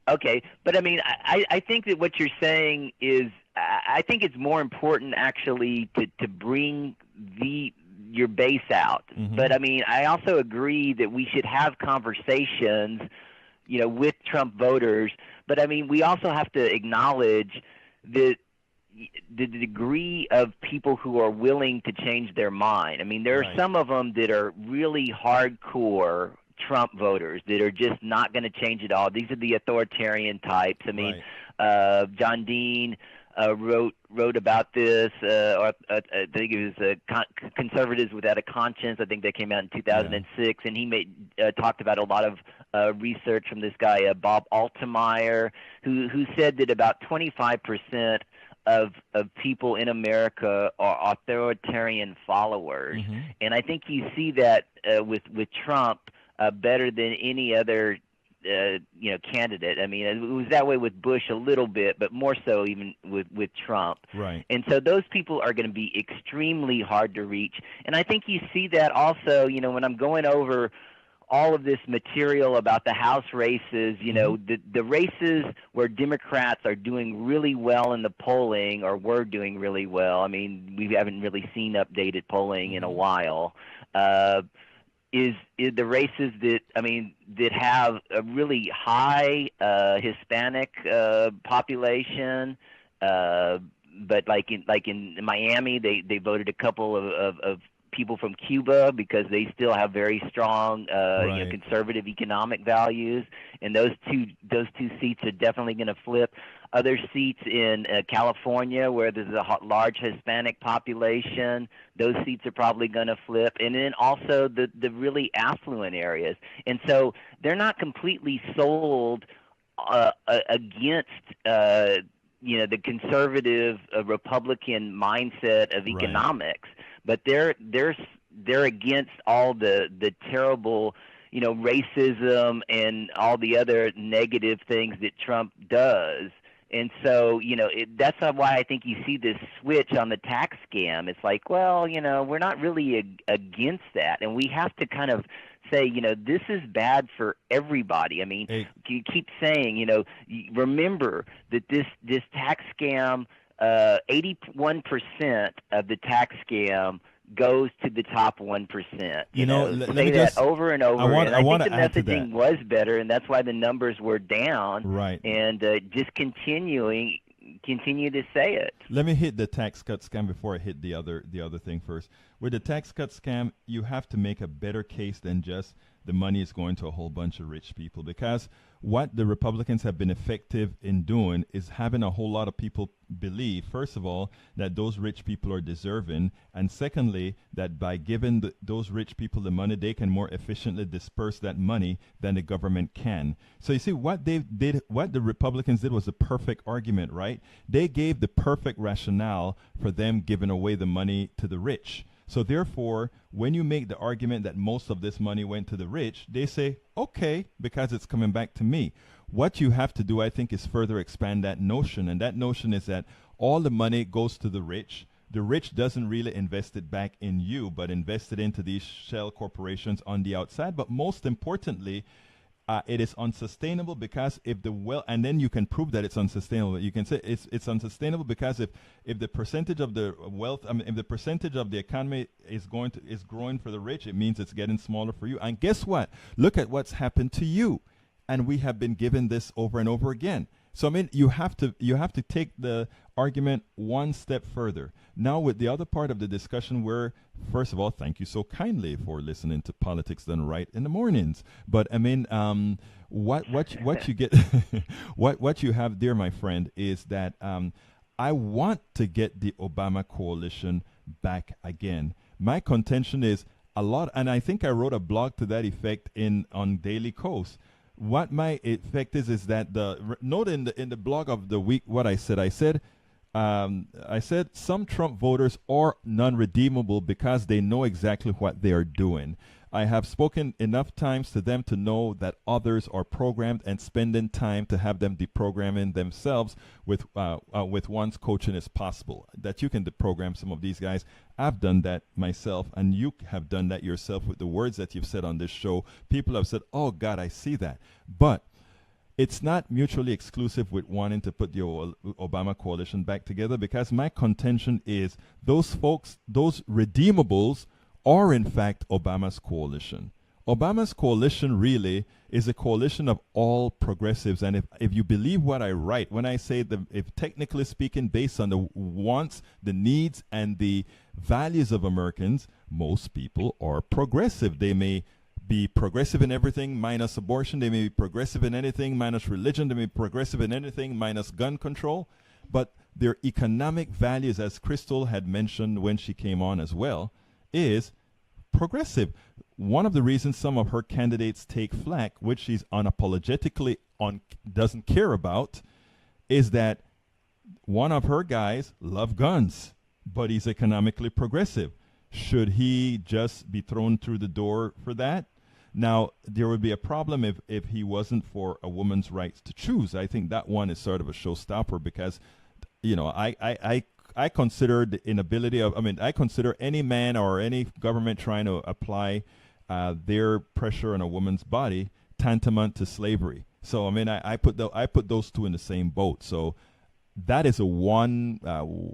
Okay, but I mean, I think that what you're saying is, I think it's more important actually to bring your base out. But I mean, I also agree that we should have conversations, you know, with Trump voters. But I mean, we also have to acknowledge that the degree of people who are willing to change their mind. I mean, there are some of them that are really hardcore Trump voters that are just not going to change at all. These are the authoritarian types. I mean, John Dean wrote about this. Or I think it was Conservatives Without a Conscience. I think that came out in 2006, and he talked about a lot of research from this guy Bob Altemeyer, who said that about 25% of people in America are authoritarian followers, and I think you see that with Trump better than any other candidate. I mean, it was that way with Bush a little bit, but more so even with Trump. Right. And so those people are going to be extremely hard to reach. And I think you see that also, when I'm going over all of this material about the House races, the races where Democrats are doing really well in the polling, or were doing really well. I mean, we haven't really seen updated polling in a while. Is the races that have a really high Hispanic population, but like in Miami, they voted a couple of people from Cuba because they still have very strong conservative economic values, and those two seats are definitely going to flip. Other seats in California, where there's a large Hispanic population, those seats are probably going to flip. And then also the really affluent areas. And so they're not completely sold against the conservative Republican mindset of economics, but they're against all the terrible racism and all the other negative things that Trump does. And so, that's why I think you see this switch on the tax scam. It's like, well, we're not really against that. And we have to kind of say, this is bad for everybody. I mean, you keep saying, remember that this tax scam, 81% of the tax scam goes to the top 1%. Let say me that just over and over. I want think to the add to messaging that. was better, and that's why the numbers were down. Right. And just continue to say it. Let me hit the tax cut scam before I hit the other thing first. With the tax cut scam, you have to make a better case than just the money is going to a whole bunch of rich people, because what the Republicans have been effective in doing is having a whole lot of people believe, first of all, that those rich people are deserving, and secondly, that by giving those rich people the money, they can more efficiently disperse that money than the government can. So you see, what the Republicans did was a perfect argument, right? They gave the perfect rationale for them giving away the money to the rich. So therefore, when you make the argument that most of this money went to the rich, they say, okay, because it's coming back to me. What you have to do, I think, is further expand that notion. And that notion is that all the money goes to the rich. The rich doesn't really invest it back in you, but invest it into these shell corporations on the outside. But most importantly, it is unsustainable because and then you can prove that it's unsustainable. You can say it's unsustainable because if the percentage of the wealth, if the percentage of the economy is growing for the rich, it means it's getting smaller for you. And guess what? Look at what's happened to you. And we have been given this over and over again. So you have to take the argument one step further. Now with the other part of the discussion, where first of all, thank you so kindly for listening to Politics Done Right in the mornings. But what you get, what you have there, my friend, is that I want to get the Obama coalition back again. My contention is a lot, and I think I wrote a blog to that effect on Daily Kos. What my effect is that note in the blog of the week what I said some Trump voters are non-redeemable because they know exactly what they are doing. I have spoken enough times to them to know that others are programmed and spending time to have them deprogramming themselves with one's coaching is possible. That you can deprogram some of these guys. I've done that myself, and you have done that yourself with the words that you've said on this show. People have said, oh, God, I see that. But it's not mutually exclusive with wanting to put the Obama coalition back together, because my contention is those folks, those redeemables, are in fact Obama's coalition. Obama's coalition really is a coalition of all progressives. And if you believe what I write, when I say if technically speaking, based on the wants, the needs, and the values of Americans, most people are progressive. They may be progressive in everything minus abortion. They may be progressive in anything minus religion. They may be progressive in anything minus gun control. But their economic values, as Krystal had mentioned when she came on as well, is progressive. One of the reasons some of her candidates take flack, which she's unapologetically doesn't care about, is that one of her guys love guns, but he's economically progressive. Should he just be thrown through the door for that? Now, there would be a problem if he wasn't for a woman's rights to choose. I think that one is sort of a showstopper because, I consider the inability of, I consider any man or any government trying to apply their pressure on a woman's body tantamount to slavery. So, I put those two in the same boat. So that is a one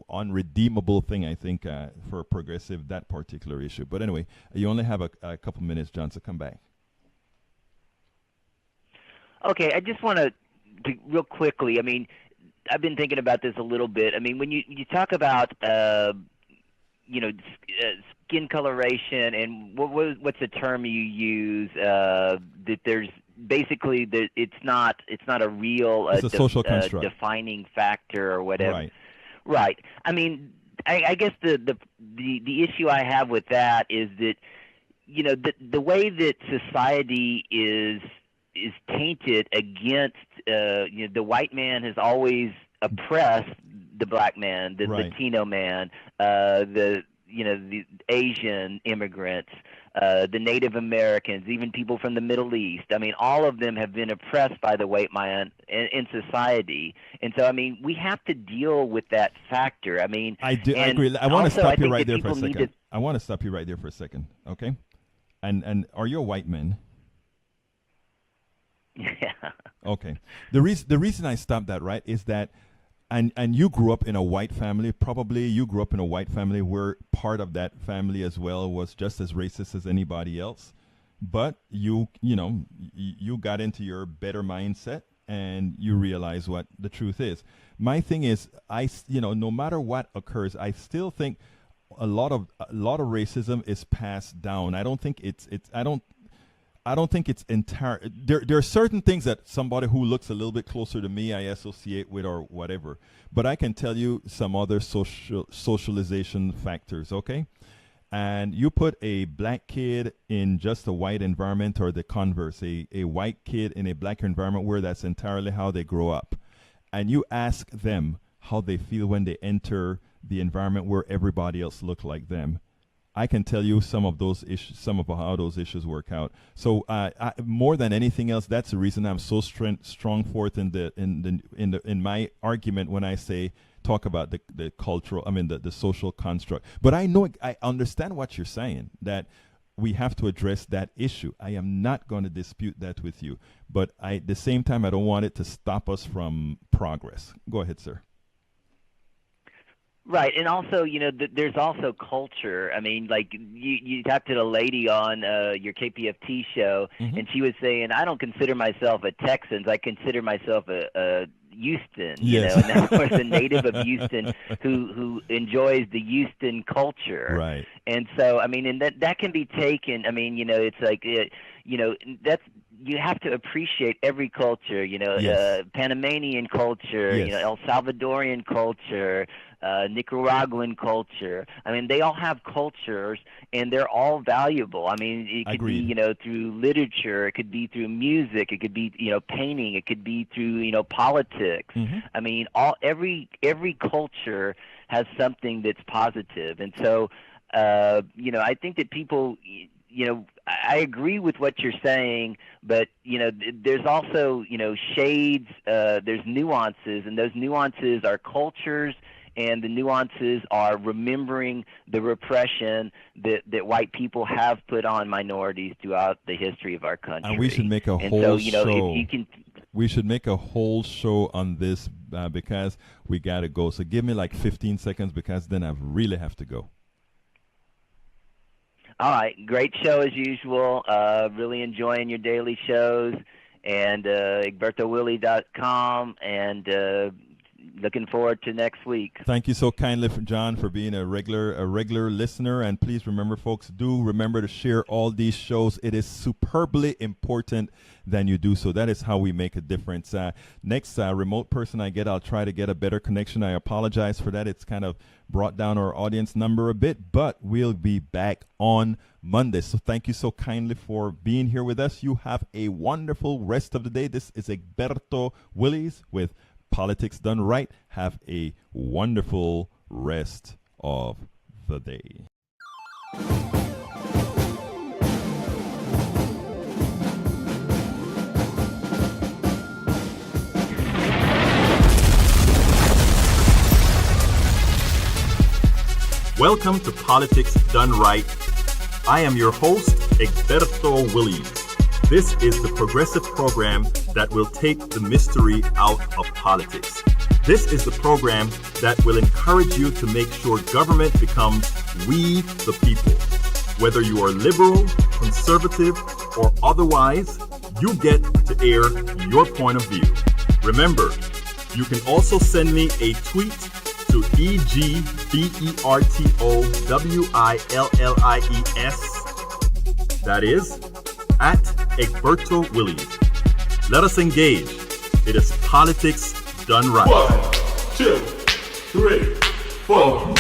unredeemable thing, I think, for a progressive, that particular issue. But anyway, you only have a couple minutes, John, so come back. Okay, I just want to real quickly, I've been thinking about this a little bit. When you talk about, skin coloration and what's the term you use, that there's basically that it's not a real it's a social construct. Defining factor or whatever. Right. I guess the issue I have with that is that the way that society is tainted against the white man has always oppressed the black man, the Latino man, the Asian immigrants, the Native Americans, even people from the Middle East. All of them have been oppressed by the white man in society. And so, we have to deal with that factor. I agree. I want to stop you right there for a second. I want to stop you right there for a second, okay? And are you a white man? Yeah. Okay. The reason I stopped that, right, is that and you grew up in a white family. Probably you grew up in a white family where part of that family as well was just as racist as anybody else. But you got into your better mindset and you realize what the truth is. My thing is, no matter what occurs, I still think a lot of racism is passed down. I don't think I don't think it's entire. There are certain things that somebody who looks a little bit closer to me I associate with or whatever. But I can tell you some other socialization factors, okay? And you put a black kid in just a white environment or the converse, a white kid in a black environment where that's entirely how they grow up. And you ask them how they feel when they enter the environment where everybody else look like them. I can tell you some of those issues, some of how those issues work out. So more than anything else, that's the reason I'm so strong forth in my argument when I say talk about the cultural, the social construct. But I understand what you're saying, that we have to address that issue. I am not going to dispute that with you, but at the same time, I don't want it to stop us from progress. Go ahead, sir. Right, and also, there's also culture. You talked to the lady on your KPFT show, Mm-hmm. and she was saying, I don't consider myself a Texan. I consider myself a Houston, yes. And that's course a native of Houston who enjoys the Houston culture. Right. And so, and that can be taken, it's like, that's, you have to appreciate every culture, Yes. Panamanian culture, Yes. El Salvadorian culture, Nicaraguan culture. They all have cultures, and they're all valuable. It could Agreed. be, through literature. It could be through music. It could be, painting. It could be through, politics. Mm-hmm. Every culture has something that's positive. And so, I think that people, I agree with what you're saying, but, there's also, shades, there's nuances, and those nuances are cultures, and the nuances are remembering the repression that white people have put on minorities throughout the history of our country. And we should make a whole show. We should make a whole show on this because we got to go. So give me like 15 seconds because then I really have to go. All right. Great show as usual. Really enjoying your daily shows. And EgbertoWillie.com and looking forward to next week. Thank you so kindly, John, for being a regular listener. And please remember, folks, do remember to share all these shows. It is superbly important that you do so. That is how we make a difference. Next remote person I get, I'll try to get a better connection. I apologize for that. It's kind of brought down our audience number a bit, but we'll be back on Monday. So thank you so kindly for being here with us. You have a wonderful rest of the day. This is Egberto Willies with Politics Done Right. Have a wonderful rest of the day. Welcome to Politics Done Right. I am your host, Egberto Willies. This is the progressive program that will take the mystery out of politics. This is the program that will encourage you to make sure government becomes we the people. Whether you are liberal, conservative, or otherwise, you get to air your point of view. Remember, you can also send me a tweet to EGBERTOWILLIES. That is at Egberto Willies. Let us engage. It is politics done right. 1, 2, 3, 4.